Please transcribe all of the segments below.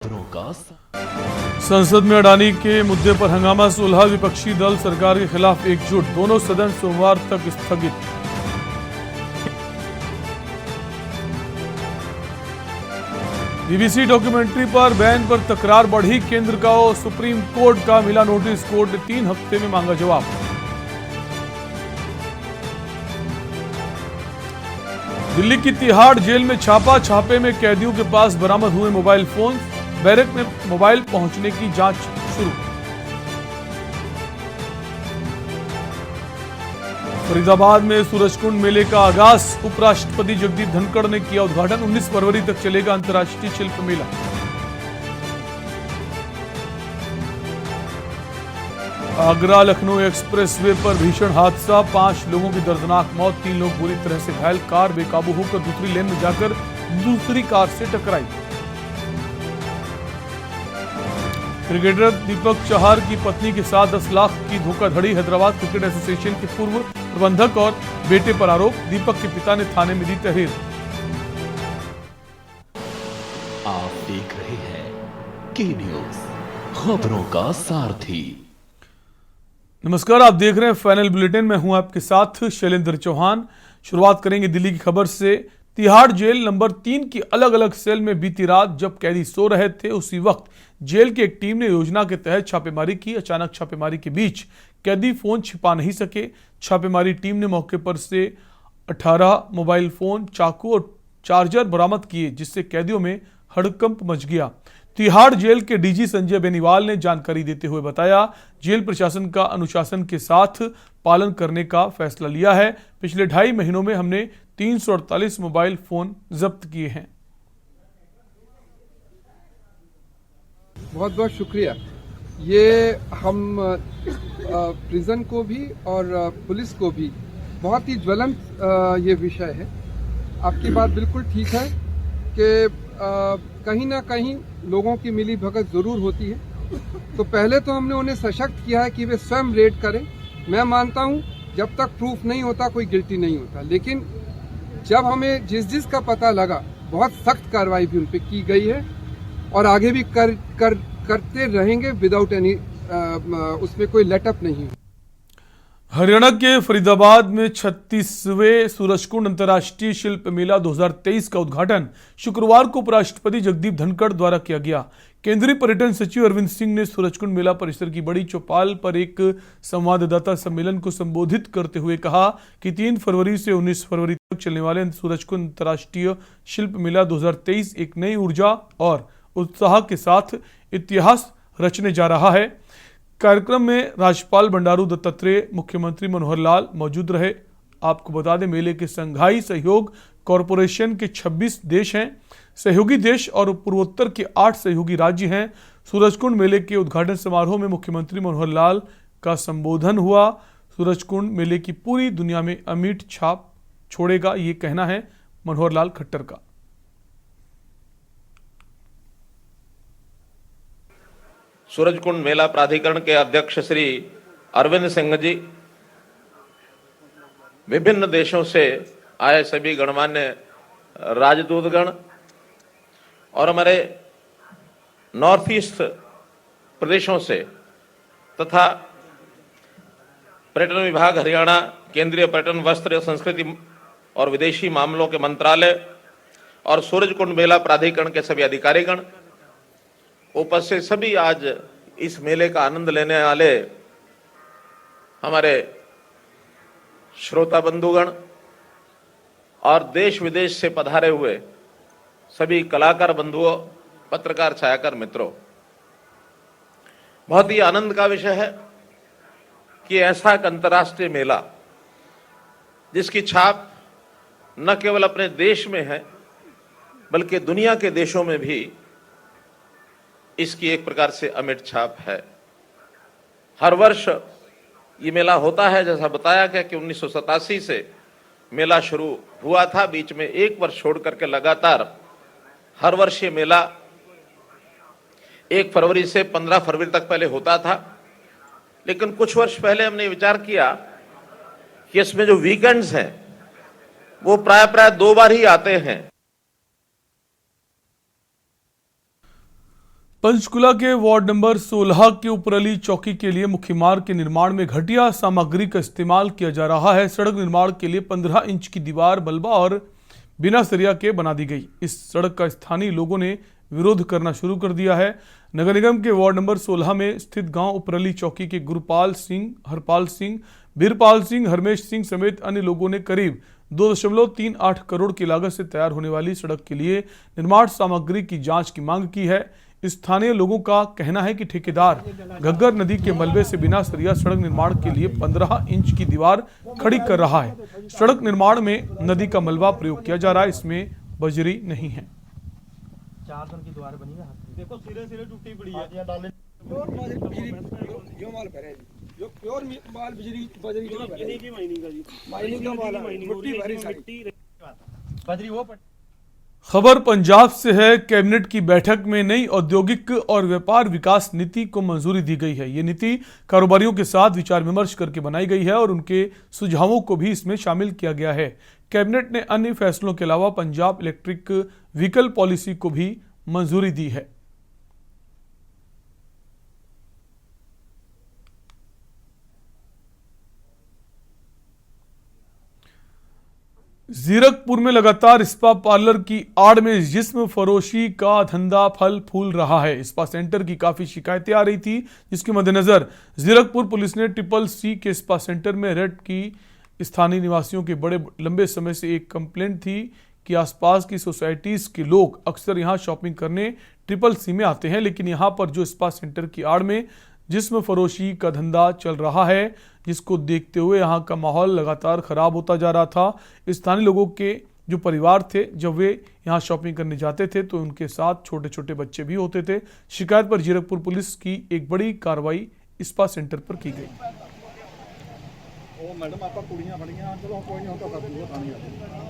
संसद में अडानी के मुद्दे पर हंगामा, सुलह, विपक्षी दल सरकार के खिलाफ एकजुट, दोनों सदन सोमवार तक स्थगित। बीबीसी डॉक्यूमेंट्री पर बैन पर तकरार बढ़ी, केंद्र का सुप्रीम कोर्ट का मिला नोटिस, कोर्ट ने 3 हफ्ते में मांगा जवाब। दिल्ली की तिहाड़ जेल में छापे में कैदियों के पास बरामद हुए मोबाइल फोन, बैरक में मोबाइल पहुंचने की जांच शुरू। फरीदाबाद में सूरजकुंड मेले का आगाज, उपराष्ट्रपति जगदीप धनखड़ ने किया उद्घाटन, 19 फरवरी तक चलेगा अंतर्राष्ट्रीय शिल्प मेला। आगरा लखनऊ एक्सप्रेसवे पर भीषण हादसा, 5 लोगों की दर्दनाक मौत, 3 लोग बुरी तरह से घायल, कार बेकाबू होकर दूसरी लेन में जाकर दूसरी कार से टकराई। क्रिकेटर दीपक चहार की पत्नी के साथ 10 लाख की धोखाधड़ी, हैदराबाद क्रिकेट एसोसिएशन के पूर्व प्रबंधक और बेटे पर आरोप, दीपक के पिता ने थाने में दी तहरीर। आप देख रहे हैं के न्यूज, खबरों का सारथी। नमस्कार, आप देख रहे हैं फाइनल बुलेटिन, मैं हूं आपके साथ शैलेंद्र चौहान। शुरुआत करेंगे दिल्ली की खबर से। तिहाड़ जेल नंबर 3 की अलग अलग सेल में बीती रात जब कैदी सो रहे थे, उसी वक्त जेल की एक टीम ने योजना के तहत छापेमारी की। अचानक छापेमारी के बीच कैदी फोन छिपा नहीं सके। छापेमारी टीम ने मौके पर से 18 मोबाइल फोन, चाकू और चार्जर बरामद किए, जिससे कैदियों में हड़कंप मच गया। तिहाड़ जेल के डीजी संजय बेनीवाल ने जानकारी देते हुए बताया, जेल प्रशासन का अनुशासन के साथ पालन करने का फैसला लिया है। पिछले 2.5 महीनों में हमने 348 मोबाइल फोन जब्त किए हैं। बहुत बहुत शुक्रिया। ये हम प्रिजन को भी और पुलिस को भी बहुत ही ज्वलंत ये विषय है। आपकी बात बिल्कुल ठीक है कि कहीं ना कहीं लोगों की मिली भगत जरूर होती है। तो पहले तो हमने उन्हें सशक्त किया है कि वे स्वयं रेड करें। मैं मानता हूं जब तक प्रूफ नहीं होता कोई गिल्टी नहीं होता, लेकिन जब हमें जिस का पता लगा, बहुत सख्त कार्रवाई भी उन पर की गई है और आगे भी करते रहेंगे विदाउट एनी, उसमें कोई लेटअप नहीं है। हरियाणा के फरीदाबाद में 36वें सूरजकुंड अंतर्राष्ट्रीय शिल्प मेला 2023 का उद्घाटन शुक्रवार को उपराष्ट्रपति जगदीप धनखड़ द्वारा किया गया। केंद्रीय पर्यटन सचिव अरविंद सिंह ने सूरजकुंड मेला परिसर की बड़ी चौपाल पर एक संवाददाता सम्मेलन को संबोधित करते हुए कहा कि 3 फरवरी से 19 फरवरी तक चलने वाले सूरजकुंड अंतर्राष्ट्रीय शिल्प मेला 2023 एक नई ऊर्जा और उत्साह के साथ इतिहास रचने जा रहा है। कार्यक्रम में राज्यपाल बंडारू दत्तात्रेय, मुख्यमंत्री मनोहर लाल मौजूद रहे। आपको बता दें, मेले के संघाई सहयोग कॉरपोरेशन के 26 देश हैं, सहयोगी देश और पूर्वोत्तर के 8 सहयोगी राज्य हैं। सूरजकुंड मेले के उद्घाटन समारोह में मुख्यमंत्री मनोहर लाल का संबोधन हुआ। सूरजकुंड मेले की पूरी दुनिया में अमिट छाप छोड़ेगा, ये कहना है मनोहर लाल खट्टर का। सूरजकुंड मेला प्राधिकरण के अध्यक्ष श्री अरविंद सिंह जी, विभिन्न देशों से आए सभी गणमान्य राजदूतगण और हमारे नॉर्थ ईस्ट प्रदेशों से तथा पर्यटन विभाग हरियाणा, केंद्रीय पर्यटन, वस्त्र, संस्कृति और विदेशी मामलों के मंत्रालय और सूरजकुंड मेला प्राधिकरण के सभी अधिकारीगण, उपस्थित सभी आज इस मेले का आनंद लेने वाले हमारे श्रोता बंधुगण और देश विदेश से पधारे हुए सभी कलाकार बंधुओं, पत्रकार, छायाकार मित्रों, बहुत ही आनंद का विषय है कि ऐसा एक अंतर्राष्ट्रीय मेला जिसकी छाप न केवल अपने देश में है बल्कि दुनिया के देशों में भी इसकी एक प्रकार से अमिट छाप है। हर वर्ष ये मेला होता है, जैसा बताया गया कि 1987 से मेला शुरू हुआ था, बीच में 1 वर्ष छोड़ करके लगातार हर वर्ष ये मेला 1 फरवरी से 15 फरवरी तक पहले होता था। लेकिन कुछ वर्ष पहले हमने विचार किया कि इसमें जो वीकेंड्स हैं वो प्राय 2 बार ही आते हैं। पंचकुला के वार्ड नंबर 16 के उपरली चौकी के लिए मुख्य मार्ग के निर्माण में घटिया सामग्री का इस्तेमाल किया जा रहा है। सड़क निर्माण के लिए 15 इंच की दीवार मलबा और बिना सरिया के बना दी गई। इस सड़क का स्थानीय लोगों ने विरोध करना शुरू कर दिया है। नगर निगम के वार्ड नंबर 16 में स्थित गांव उपरली चौकी के गुरुपाल सिंह, हरपाल सिंह, बीरपाल सिंह, हरमेश सिंह समेत अन्य लोगों ने करीब 2.38 करोड़ की लागत से तैयार होने वाली सड़क के लिए निर्माण सामग्री की जांच की मांग की है। स्थानीय लोगों का कहना है कि ठेकेदार घग्गर नदी के मलबे से बिना सरिया सड़क निर्माण के लिए 15 इंच की दीवार खड़ी कर रहा है। सड़क निर्माण में नदी का मलबा प्रयोग किया जा रहा है, इसमें बजरी नहीं है। 4 टन की दीवार बनी है, देखो सिरे सिरे टूटी पड़ी है। जो माल भरे जो प्योर माल बजरी जो भरे की माइनिंग का माल मिट्टी भरी सारी बजरी वो खबर पंजाब से है। कैबिनेट की बैठक में नई औद्योगिक और व्यापार विकास नीति को मंजूरी दी गई है। ये नीति कारोबारियों के साथ विचार विमर्श करके बनाई गई है और उनके सुझावों को भी इसमें शामिल किया गया है। कैबिनेट ने अन्य फैसलों के अलावा पंजाब इलेक्ट्रिक व्हीकल पॉलिसी को भी मंजूरी दी है। जीरकपुर में लगातार स्पा पार्लर की आड़ में जिस्म फरोशी का धंधा फल फूल रहा है। स्पा सेंटर की काफी शिकायतें आ रही थी, जिसके मद्देनजर जीरकपुर पुलिस ने CCC के स्पा सेंटर में रेड की। स्थानीय निवासियों के बड़े लंबे समय से एक कंप्लेंट थी कि आसपास की सोसाइटीज के लोग अक्सर यहां शॉपिंग करने CCC में आते हैं, लेकिन यहां पर जो स्पा सेंटर की आड़ में जिस्म फरोशी का धंधा चल रहा है, जिसको देखते हुए यहाँ का माहौल लगातार खराब होता जा रहा था। स्थानीय लोगों के जो परिवार थे, जब वे यहाँ शॉपिंग करने जाते थे तो उनके साथ छोटे छोटे बच्चे भी होते थे। शिकायत पर जीरकपुर पुलिस की एक बड़ी कार्रवाई स्पा सेंटर पर की गई। मैडम आप कुड़ियां बड़ियां चलो कोई नहीं होता कर दूंगा थाने।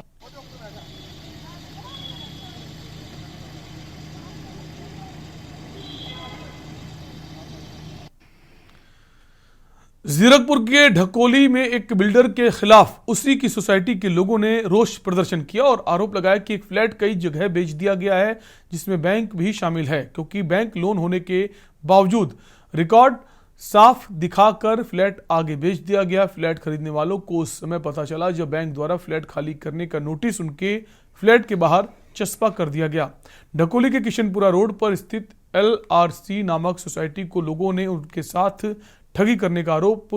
जीरकपुर के ढकोली में एक बिल्डर के खिलाफ उसी की सोसाइटी के लोगों ने रोष प्रदर्शन किया और आरोप लगाया कि एक फ्लैट कई जगह बेच दिया गया है, जिसमें बैंक भी शामिल है, क्योंकि बैंक लोन होने के बावजूद रिकॉर्ड साफ दिखाकर फ्लैट आगे बेच दिया गया। फ्लैट खरीदने वालों को उस समय पता चला जब बैंक द्वारा फ्लैट खाली करने का नोटिस उनके फ्लैट के बाहर चस्पा कर दिया गया। ढकोली के किशनपुरा रोड पर स्थित LRC नामक सोसाइटी को लोगों ने उनके साथ ठगी करने का आरोप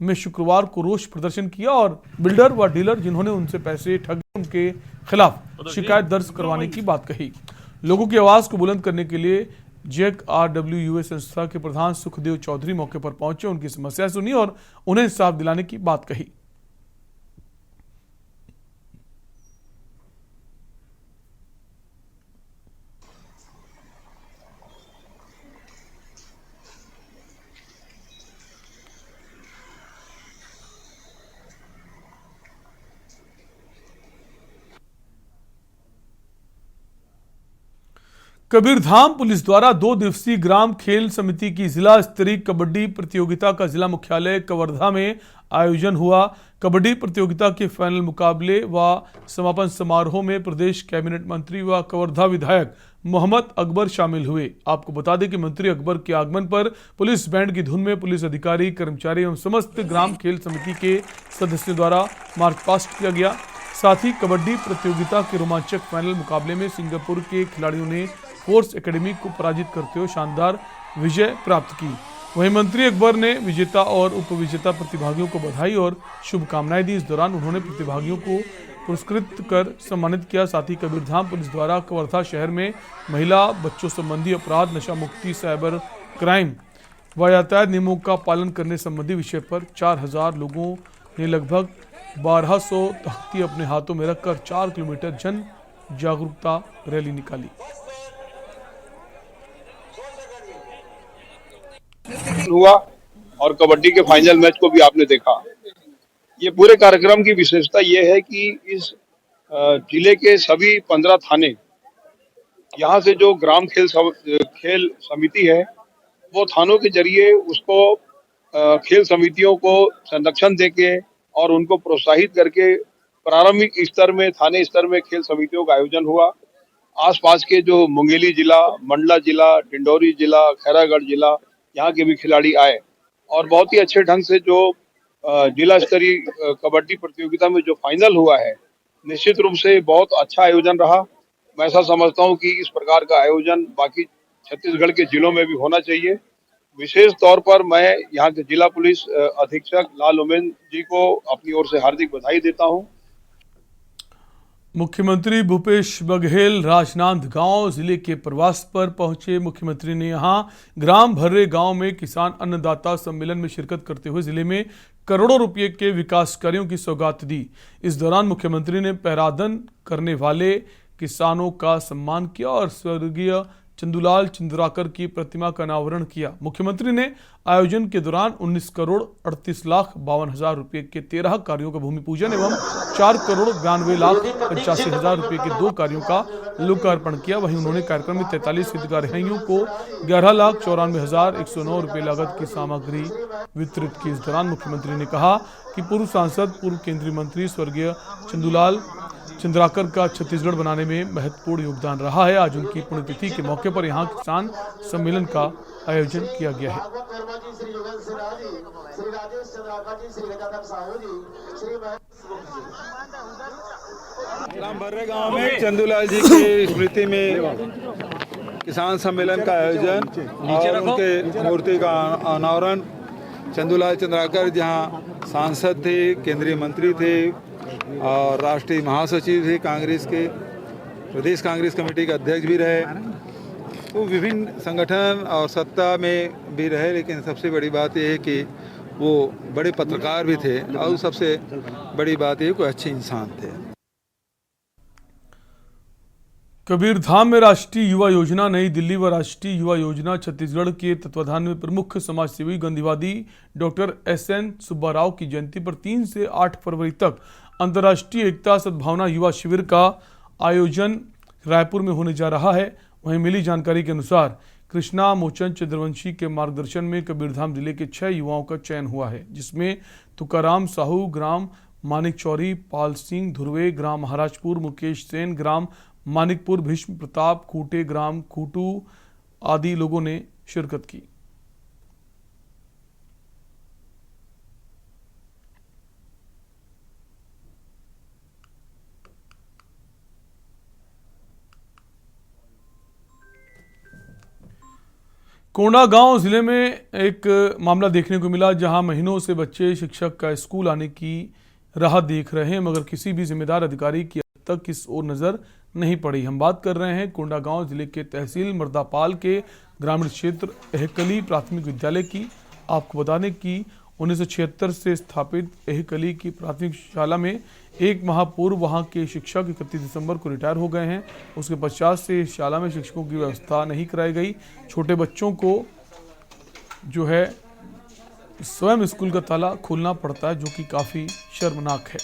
में शुक्रवार को रोष प्रदर्शन किया और बिल्डर व डीलर जिन्होंने उनसे पैसे ठगे उनके खिलाफ शिकायत दर्ज करवाने की बात कही। लोगों की आवाज को बुलंद करने के लिए JEC-RWUA संस्था के प्रधान सुखदेव चौधरी मौके पर पहुंचे, उनकी समस्या सुनी और उन्हें इंसाफ दिलाने की बात कही। कबीरधाम पुलिस द्वारा 2 दिवसीय ग्राम खेल समिति की जिला स्तरीय कबड्डी प्रतियोगिता का जिला मुख्यालय कवर्धा में आयोजन हुआ। कबड्डी प्रतियोगिता के फाइनल मुकाबले व समापन समारोह में प्रदेश कैबिनेट मंत्री व कवर्धा विधायक मोहम्मद अकबर शामिल हुए। आपको बता दें कि मंत्री अकबर के आगमन पर पुलिस बैंड की धुन में पुलिस अधिकारी, कर्मचारी एवं समस्त ग्राम खेल समिति के सदस्यों द्वारा मार्च पास्ट किया गया। साथ ही कबड्डी प्रतियोगिता के रोमांचक फाइनल मुकाबले में सिंगापुर के खिलाड़ियों ने फोर्स एकेडमी को पराजित करते हुए शानदार विजय प्राप्त की। वहीं मंत्री अकबर ने विजेता और उपविजेता प्रतिभागियों को बधाई और शुभकामनाएं दी। इस दौरान उन्होंने प्रतिभागियों को पुरस्कृत कर सम्मानित किया। साथ ही कबीरधाम पुलिस द्वारा कवर्धा शहर में महिला बच्चों संबंधी अपराध, नशा मुक्ति, साइबर क्राइम व यातायात नियमों का पालन करने संबंधी विषय पर 4000 लोगों ने लगभग 1200 तख्ती अपने हाथों में रखकर 4 किलोमीटर जन जागरूकता रैली निकाली। हुआ और कबड्डी के फाइनल मैच को भी आपने देखा। ये पूरे कार्यक्रम की विशेषता ये है कि इस जिले के सभी 15 थाने, यहाँ से जो ग्राम खेल समिति है, वो थानों के जरिए उसको खेल समितियों को संरक्षण देके और उनको प्रोत्साहित करके प्रारंभिक स्तर में, थाने स्तर में खेल समितियों का आयोजन हुआ आसपास के जो मुंगेली जिला, मंडला जिला, डिंडोरी जिला, खैरागढ़ जिला, यहाँ के भी खिलाड़ी आए और बहुत ही अच्छे ढंग से जो जिला स्तरीय कबड्डी प्रतियोगिता में जो फाइनल हुआ है, निश्चित रूप से बहुत अच्छा आयोजन रहा। मैं ऐसा समझता हूँ कि इस प्रकार का आयोजन बाकी छत्तीसगढ़ के जिलों में भी होना चाहिए। विशेष तौर पर मैं यहाँ के जिला पुलिस अधीक्षक लाल उमेन जी को अपनी ओर से हार्दिक बधाई देता हूँ। मुख्यमंत्री भूपेश बघेल राजनांदगांव जिले के प्रवास पर पहुंचे। मुख्यमंत्री ने यहां ग्राम भर्रे गांव में किसान अन्नदाता सम्मेलन में शिरकत करते हुए जिले में करोड़ों रुपए के विकास कार्यों की सौगात दी। इस दौरान मुख्यमंत्री ने पैरादन करने वाले किसानों का सम्मान किया और स्वर्गीय चंदूलाल चंद्राकर की प्रतिमा का अनावरण किया। मुख्यमंत्री ने आयोजन के दौरान 19 करोड़ 38 लाख 52 हजार रुपए के 13 कार्यों का भूमि पूजन एवं 4 करोड़ 92 लाख 85 हजार रुपए के 2 कार्यों का लोकार्पण किया। वहीं उन्होंने कार्यक्रम में 43 हितग्राहियों को 11 लाख 94 हजार 109 रुपए लागत की सामग्री वितरित की। इस दौरान मुख्यमंत्री ने कहा कि पूर्व सांसद, पूर्व केंद्रीय मंत्री स्वर्गीय चंदूलाल चंद्राकर का छत्तीसगढ़ बनाने में महत्वपूर्ण योगदान रहा है। आज उनकी पुण्यतिथि के मौके पर यहां किसान सम्मेलन का आयोजन किया गया है। ग्राम भर्रे गांव में चंदूलाल जी की स्मृति में किसान सम्मेलन का आयोजन और उनके मूर्ति का अनावरण। चंदूलाल चंद्राकर जहां सांसद थे, केंद्रीय मंत्री थे और राष्ट्रीय महासचिव थे कांग्रेस के, प्रदेश कांग्रेस कमेटी के अध्यक्ष भी रहे, तो विभिन्न संगठन और सत्ता में भी रहे। लेकिन सबसे बड़ी बात यह है कि वो बड़े पत्रकार भी थे और सबसे बड़ी बात यह कि अच्छे इंसान थे। कबीरधाम में राष्ट्रीय युवा योजना नई दिल्ली व राष्ट्रीय युवा योजना छत्तीसगढ़ के तत्वाधान में प्रमुख समाजसेवी गांधीवादी डॉक्टर SN सुब्बा राव की जयंती पर 3 से 8 फरवरी तक अंतर्राष्ट्रीय एकता सद्भावना युवा शिविर का आयोजन रायपुर में होने जा रहा है। वहीं मिली जानकारी के अनुसार कृष्णा मोचन चंद्रवंशी के मार्गदर्शन में कबीरधाम जिले के 6 युवाओं का चयन हुआ है, जिसमें तुकाराम साहू ग्राम मानिक चौरी, पाल सिंह धुर्वे ग्राम महाराजपुर, मुकेश सेन ग्राम मानिकपुर, भीष्म प्रताप खूटे ग्राम खूटू आदि लोगों ने शिरकत की। कोंडागांव जिले में एक मामला देखने को मिला, जहां महीनों से बच्चे शिक्षक का स्कूल आने की राह देख रहे हैं, मगर किसी भी जिम्मेदार अधिकारी की अब तक इस ओर नजर नहीं पड़ी। हम बात कर रहे हैं कोंडागांव जिले के तहसील मर्दापाल के ग्रामीण क्षेत्र एहकली प्राथमिक विद्यालय की। आपको बता दें कि 1976 से स्थापित एहकली की प्राथमिक शाला में 1 माह पूर्व वहां के शिक्षक 31 दिसंबर को रिटायर हो गए हैं। उसके पश्चात से इस शाला में शिक्षकों की व्यवस्था नहीं कराई गई। छोटे बच्चों को जो है स्वयं स्कूल का ताला खोलना पड़ता है, जो कि काफी शर्मनाक है।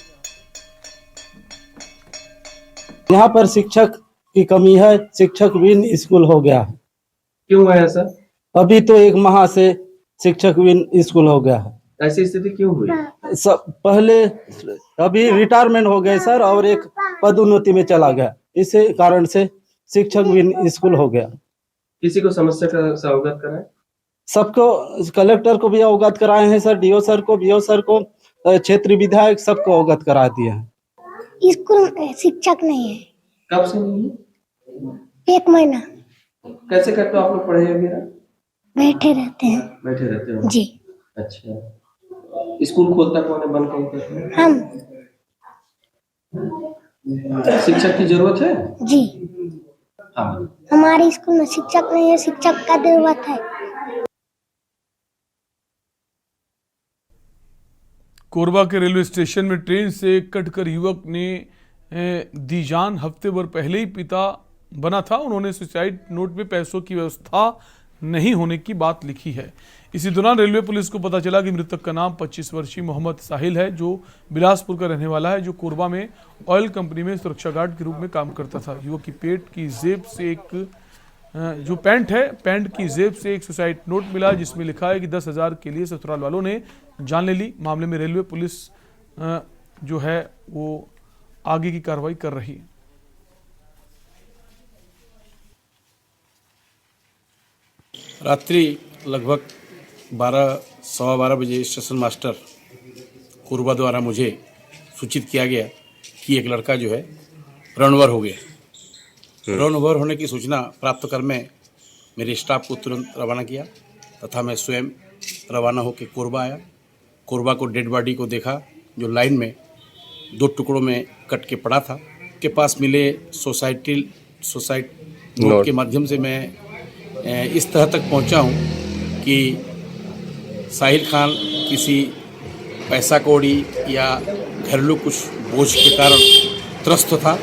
यहाँ पर शिक्षक की कमी है, शिक्षक बिन स्कूल हो गया है। क्यों है ऐसा? अभी तो 1 माह से शिक्षक बिन स्कूल हो गया है। ऐसी स्थिति क्यों हुई? सब पहले अभी रिटायरमेंट हो गए सर, और एक पदोन्नति में चला गया, इसी कारण से शिक्षक बिन स्कूल हो गया। किसी को समस्या का अवगत कराए? सबको, कलेक्टर को भी अवगत कराए हैं सर, DO सर को, BO सर को, क्षेत्रीय विधायक सबको अवगत करा दिए हैं। स्कूल शिक्षक नहीं है। कब से नहीं है? 1 महीना। कैसे करते हो आप लोग पढ़ाई वगैरह? बैठे रहते हैं। बैठे रहते हो जी। अच्छा, स्कूल खोलता कौन है, बंद कौन करता है? हम। शिक्षक की जरूरत है? जी। हाँ। हमारे स्कूल में शिक्षक नहीं है, शिक्षक का जरूरत है। कोरबा के रेलवे स्टेशन में ट्रेन से कटकर युवक ने दी जान। हफ्ते भर पहले ही पिता बना था। उन्होंने सुसाइड नोट में पैसों की व्यवस्था नहीं होने की बात लिखी है। इसी दौरान रेलवे पुलिस को पता चला कि मृतक का नाम 25 वर्षीय मोहम्मद साहिल है, जो बिलासपुर का रहने वाला है, जो कोरबा में ऑयल कंपनी में सुरक्षा गार्ड के रूप में काम करता था। युवक की पेट की जेब से जो पैंट की जेब से एक सुसाइड नोट मिला, जिसमें लिखा है कि 10,000 के लिए ससुराल वालों ने जान ले ली। मामले में रेलवे पुलिस जो है वो आगे की कार्रवाई कर रही है। रात्रि लगभग 12 बजे स्टेशन मास्टर कोरबा द्वारा मुझे सूचित किया गया कि एक लड़का जो है रणवर हो गया। रणवर होने की सूचना प्राप्त कर मैं मेरे स्टाफ को तुरंत रवाना किया तथा मैं स्वयं रवाना होकर कोरबा आया। कोरबा को डेड बॉडी को देखा जो लाइन में 2 टुकड़ों में कट के पड़ा था। के पास मिले सोसाइटी नोट के माध्यम से मैं इस तरह तक पहुंचा हूं कि साहिल खान किसी पैसा कौड़ी या घरेलू कुछ बोझ के कारण त्रस्त था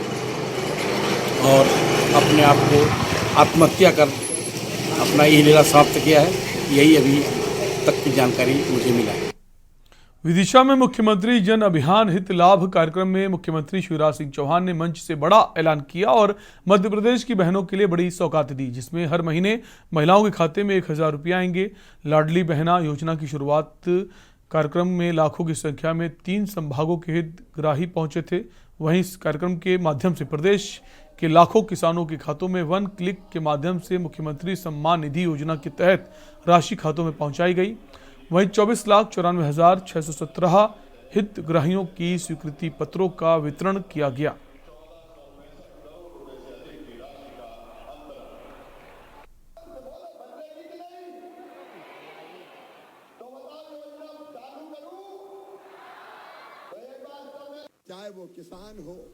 और अपने आप को आत्महत्या कर अपना यही लीला समाप्त किया है। यही अभी तक की जानकारी मुझे मिला है। विदिशा में मुख्यमंत्री जन अभियान हित लाभ कार्यक्रम में मुख्यमंत्री शिवराज सिंह चौहान ने मंच से बड़ा ऐलान किया और मध्य प्रदेश की बहनों के लिए बड़ी सौगात दी, जिसमें हर महीने महिलाओं के खाते में 1000 रुपया आएंगे। लाडली बहना योजना की शुरुआत कार्यक्रम में लाखों की संख्या में 3 संभागों के हितग्राही पहुंचे थे। वहीं इस कार्यक्रम के माध्यम से प्रदेश के लाखों किसानों के खातों में 1 क्लिक के माध्यम से मुख्यमंत्री सम्मान निधि योजना के तहत राशि खातों में पहुंचाई गई। वहीं 24,94,617 हितग्राहियों की स्वीकृति पत्रों का वितरण किया गया। चाहे वो किसान हो।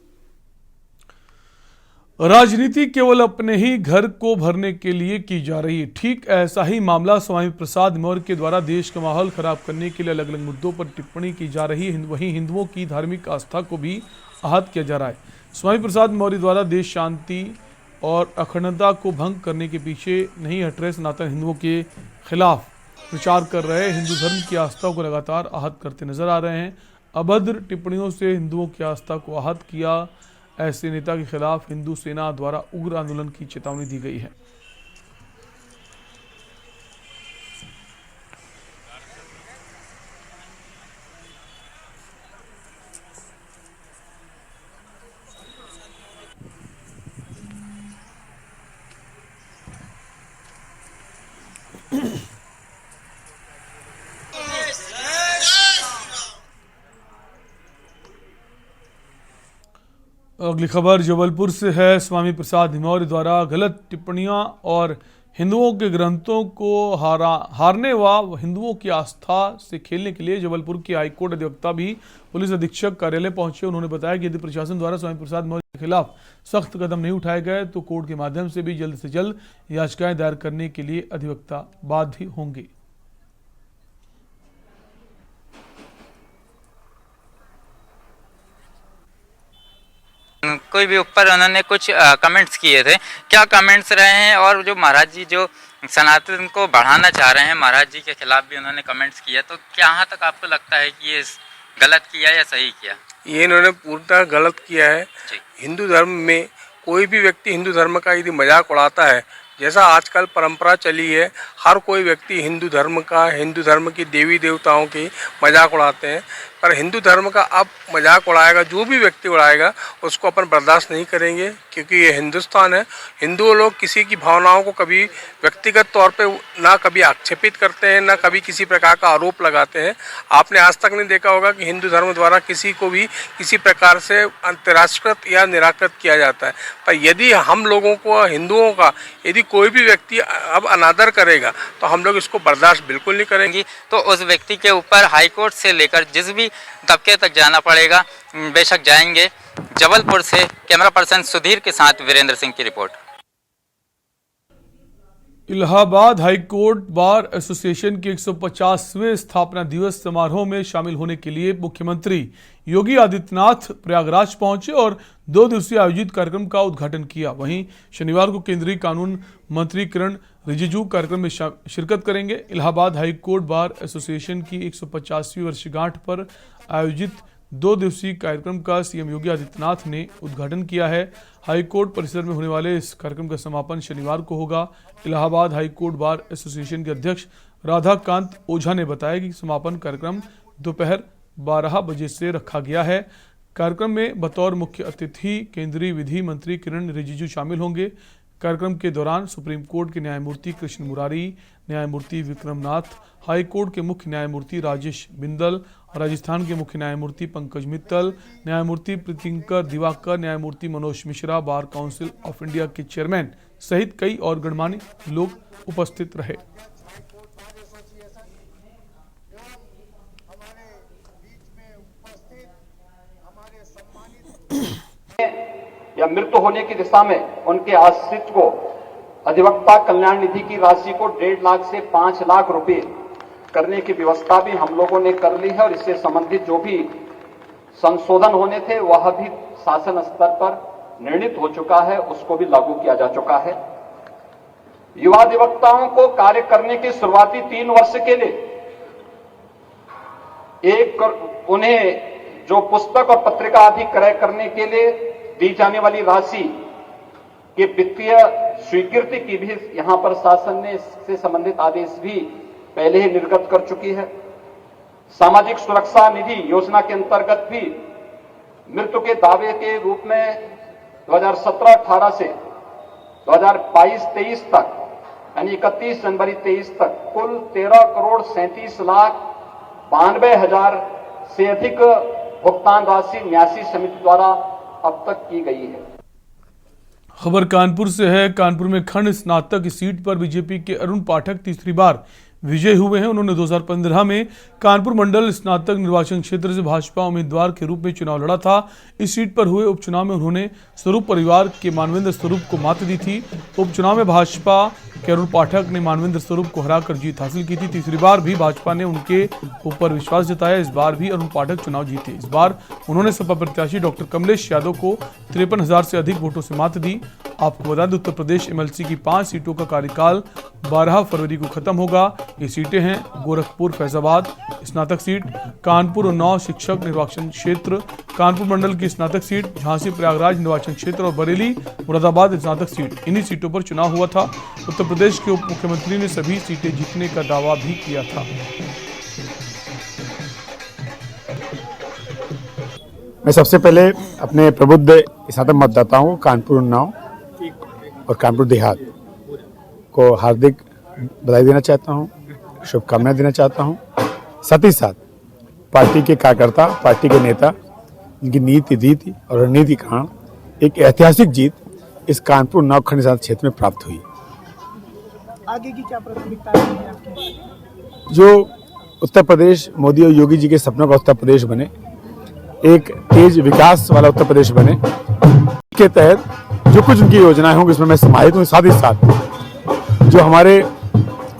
राजनीति केवल अपने ही घर को भरने के लिए की जा रही है। ठीक ऐसा ही मामला स्वामी प्रसाद मौर्य के द्वारा देश का माहौल खराब करने के लिए अलग अलग मुद्दों पर टिप्पणी की जा रही है। वहीं हिंदुओं की धार्मिक आस्था को भी आहत किया जा रहा है। स्वामी प्रसाद मौर्य द्वारा देश शांति और अखंडता को भंग करने के पीछे नहीं हट रहे सनातन हिंदुओं के खिलाफ प्रचार कर रहे हिंदू धर्म की आस्था को लगातार आहत करते नजर आ रहे हैं। अभद्र टिप्पणियों से हिंदुओं की आस्था को आहत किया ऐसे नेता के खिलाफ हिंदू सेना द्वारा उग्र आंदोलन की चेतावनी दी गई है। अगली खबर जबलपुर से है। स्वामी प्रसाद मौर्य द्वारा गलत टिप्पणियां और हिंदुओं के ग्रंथों को हारने व हिंदुओं की आस्था से खेलने के लिए जबलपुर के हाईकोर्ट अधिवक्ता भी पुलिस अधीक्षक कार्यालय पहुंचे। उन्होंने बताया कि यदि प्रशासन द्वारा स्वामी प्रसाद मौर्य के खिलाफ सख्त कदम नहीं उठाए गए तो कोर्ट के माध्यम से भी जल्द से जल्द याचिकाएं दायर करने के लिए अधिवक्ता बाध्य होंगे। कोई भी ऊपर उन्होंने कुछ कमेंट्स किए थे, क्या कमेंट्स रहे हैं और जो महाराज जी जो सनातन को बढ़ाना चाह रहे हैं महाराज जी के खिलाफ भी उन्होंने कमेंट्स किया, तो कहाँ तक आपको लगता है कि ये गलत किया या सही किया? ये इन्होंने पूर्णतः गलत किया है। हिंदू धर्म में कोई भी व्यक्ति हिंदू धर्म का यदि मजाक उड़ाता है, जैसा आजकल परंपरा चली है, हर कोई व्यक्ति हिंदू धर्म का, हिंदू धर्म की देवी देवताओं की मजाक उड़ाते हैं, पर हिंदू धर्म का अब मजाक उड़ाएगा जो भी व्यक्ति उड़ाएगा उसको अपन बर्दाश्त नहीं करेंगे, क्योंकि ये हिंदुस्तान है। हिंदू लोग किसी की भावनाओं को कभी व्यक्तिगत तौर पे ना कभी आक्षेपित करते हैं, ना कभी किसी प्रकार का आरोप लगाते हैं। आपने आज तक नहीं देखा होगा कि हिंदू धर्म द्वारा किसी को भी किसी प्रकार से तिरस्कृत या निराकृत किया जाता है। पर यदि हम लोगों को, हिंदुओं का, यदि कोई भी व्यक्ति अब अनादर करेगा तो हम लोग इसको बर्दाश्त बिल्कुल नहीं करेंगे। तो उस व्यक्ति के ऊपर हाईकोर्ट से लेकर जिस भी तबके तक जाना पड़ेगा बेशक जाएंगे। जबलपुर से कैमरा पर्सन सुधीर के साथ वीरेंद्र सिंह की report. Allahabad high court bar association के 150वें स्थापना दिवस समारोह में शामिल होने के लिए मुख्यमंत्री योगी आदित्यनाथ प्रयागराज पहुंचे और 2 दिवसीय आयोजित कार्यक्रम का उद्घाटन किया। वहीं शनिवार को केंद्रीय कानून मंत्री किरण रिजिजू कार्यक्रम में शिरकत करेंगे। इलाहाबाद हाईकोर्ट बार एसोसिएशन की 150वीं वर्षगांठ पर आयोजित 2 दिवसीय कार्यक्रम का सीएम योगी आदित्यनाथ ने उद्घाटन किया है। हाईकोर्ट परिसर में होने वाले इस कार्यक्रम का समापन शनिवार को होगा। इलाहाबाद हाईकोर्ट बार एसोसिएशन के अध्यक्ष राधाकांत ओझा ने बताया कि समापन कार्यक्रम दोपहर 12 बजे से रखा गया है। कार्यक्रम में बतौर मुख्य अतिथि केंद्रीय विधि मंत्री किरण रिजिजू शामिल होंगे। कार्यक्रम के दौरान सुप्रीम कोर्ट के न्यायमूर्ति कृष्ण मुरारी, न्यायमूर्ति विक्रमनाथ, हाई कोर्ट के मुख्य न्यायमूर्ति राजेश बिंदल, राजस्थान के मुख्य न्यायमूर्ति पंकज मित्तल, न्यायमूर्ति प्रीतिंकर दिवाकर, न्यायमूर्ति Manoj Mishra, bar council of India के चेयरमैन सहित कई और गणमान्य लोग उपस्थित रहे। या मृत्यु होने की दिशा में उनके आश्रित को अधिवक्ता कल्याण निधि की राशि को 1.5 लाख से 5 लाख रुपए करने की व्यवस्था भी हम लोगों ने कर ली है और इससे संबंधित जो भी संशोधन होने थे वह भी शासन स्तर पर निर्णित हो चुका है, उसको भी लागू किया जा चुका है। युवा अधिवक्ताओं को कार्य करने के शुरुआती 3 वर्ष के लिए उन्हें जो पुस्तक और पत्रिका आदि क्रय करने के लिए दी जाने वाली राशि के वित्तीय स्वीकृति की भी यहां पर शासन ने इससे संबंधित आदेश भी पहले ही निर्गत कर चुकी है। सामाजिक सुरक्षा निधि योजना के अंतर्गत भी मृत्यु के दावे के रूप में 2017-18 से 2022-23 तक यानी 31 जनवरी 23 तक कुल 13,37,92,000 से अधिक भुगतान राशि न्यासी समिति द्वारा अब तक की गई है। खबर कानपुर से है। कानपुर में खंड स्नातक सीट पर बीजेपी के अरुण पाठक तीसरी बार विजय हुए हैं। उन्होंने 2015 में कानपुर मंडल स्नातक निर्वाचन क्षेत्र से भाजपा उम्मीदवार के रूप में चुनाव लड़ा था। इस सीट पर हुए उपचुनाव में उन्होंने स्वरूप परिवार के मानवेंद्र स्वरूप को मात दी थी। उपचुनाव में भाजपा के अरुण पाठक ने मानवेंद्र स्वरूप को हराकर जीत हासिल की थी। तीसरी बार भी भाजपा ने उनके ऊपर विश्वास जताया। इस बार भी अरुण पाठक चुनाव जीते। इस बार उन्होंने सपा प्रत्याशी डॉक्टर कमलेश यादव को 53,000 से अधिक वोटों से मात दी। आपको बता दें, उत्तर प्रदेश एमएलसी की 5 सीटों का कार्यकाल 12 फरवरी को खत्म होगा। ये सीटें हैं गोरखपुर फैजाबाद स्नातक सीट, कानपुर उन्नाव शिक्षक निर्वाचन क्षेत्र, कानपुर मंडल की स्नातक सीट, झांसी प्रयागराज निर्वाचन क्षेत्र और बरेली मुरादाबाद स्नातक सीट। इन्हीं सीटों पर चुनाव हुआ था। उत्तर प्रदेश के उप मुख्यमंत्री ने सभी सीटें जीतने का दावा भी किया था। मैं सबसे पहले अपने प्रबुद्ध स्नातक मतदाताओं कानपुर उन्नाव और कानपुर देहात को हार्दिक बधाई देना चाहता हूं, शुभकामनाएं देना चाहता हूं। साथ ही साथ पार्टी के कार्यकर्ता, पार्टी के नेता, इनकी नीति, रीति और रणनीति के कारण एक ऐतिहासिक जीत इस कानपुर उन्नाव खंड स्नातक क्षेत्र में प्राप्त हुई। आगे की क्या प्राथमिकता है आपकी? जो उत्तर प्रदेश मोदी और योगी जी के सपनों का उत्तर प्रदेश बने, एक तेज विकास वाला उत्तर प्रदेश बने, के तहत जो कुछ उनकी योजनाएं होंगी उसमें मैं समाहित हूँ। साथ ही साथ जो हमारे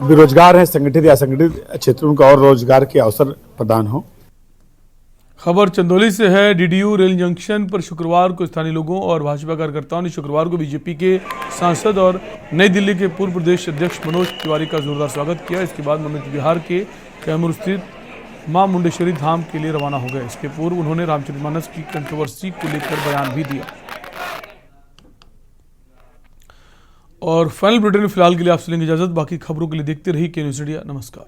बेरोजगार हैं, संगठित या असंगठित क्षेत्रों उनको और रोजगार के अवसर प्रदान हो। खबर चंदौली से है। डीडीयू रेल जंक्शन पर शुक्रवार को स्थानीय लोगों और भाजपा कार्यकर्ताओं ने शुक्रवार को बीजेपी के सांसद और नई दिल्ली के पूर्व प्रदेश अध्यक्ष मनोज तिवारी का जोरदार स्वागत किया। इसके बाद मनोज बिहार के कैमूर स्थित मां मुंडेश्वरी धाम के लिए रवाना हो गए। इसके पूर्व उन्होंने रामचरितमानस की कंट्रोवर्सी को लेकर बयान भी दिया। और फाइनल बुलेटिन में फिलहाल के लिए आपसे लेंगे इजाजत। बाकी खबरों के लिए देखते रहिए के न्यूज़ इंडिया। नमस्कार।